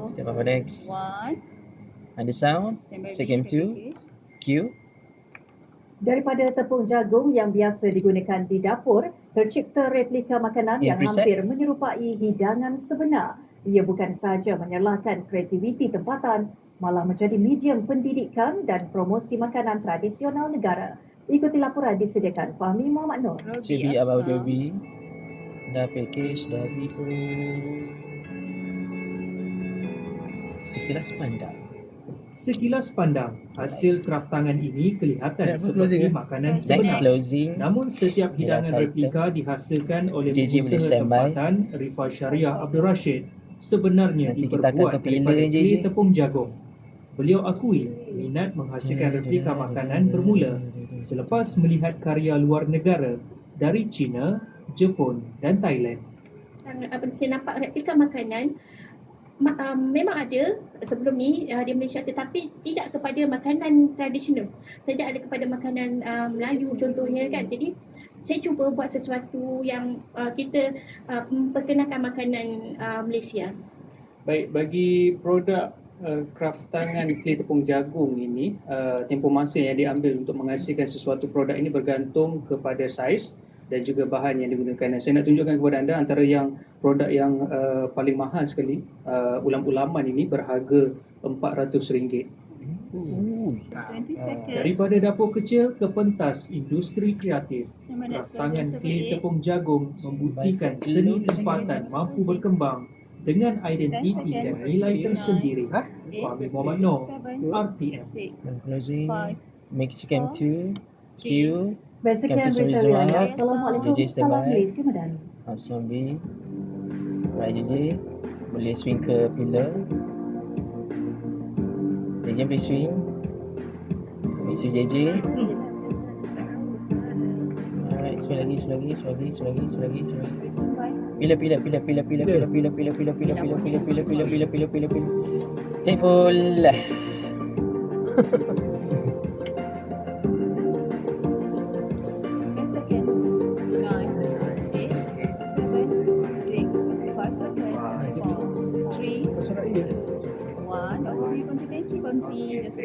Step up next. 1. Ada sound. Check M2. Q. Daripada tepung jagung yang biasa digunakan di dapur, tercipta replika makanan yang preset. hampir menyerupai hidangan sebenar. Ia bukan sahaja menyerlahkan kreativiti tempatan, malah menjadi medium pendidikan dan promosi makanan tradisional negara. Ikuti laporan disediakan Fahmi Muhammad Nur. To be about the be. Dah package, dah BO. Sekilas pandang. Sekilas pandang, hasil kraftangan ini kelihatan seperti makanan Next sebenar. closing. Namun setiap hidangan Last replika dihasilkan oleh JJ boleh pengusaha standby. tempatan Rifa Syariah Abdul Rashid sebenarnya Nanti kita akan diperbuat terpilih, daripada JJ. clay tepung jagung. Beliau akui minat menghasilkan replika makanan bermula selepas melihat karya luar negara dari China, Jepun dan Thailand. Saya nampak replika makanan memang ada sebelum ni di Malaysia, tetapi tidak kepada makanan tradisional, tidak ada kepada makanan Melayu contohnya kan. Jadi saya cuba buat sesuatu yang kita memperkenalkan makanan Malaysia. Baik, bagi produk kraftangan clay tepung jagung ini, tempoh masa yang diambil untuk menghasilkan sesuatu produk ini bergantung kepada saiz dan juga bahan yang digunakan. Dan saya nak tunjukkan kepada anda antara yang produk yang paling mahal sekali, ulam-ulaman ini berharga RM400. Daripada dapur kecil ke pentas industri kreatif, kraftangan clay tepung jagung membuktikan seni tempatan mampu berkembang dengan identiti dan nilai tersendiri. Fahmi Muhammad Noor, RTM. Closing. Mix cam 2. Q. Sekian berita wilayah. Assalamualaikum. JJ Salam standby. Malaysia Madani. Option B. Right JJ. Boleh swing ke pillar. JJ boleh swing. Mix with JJ. Alright, swing lagi. Pillar. Take full. 1. Konti. Just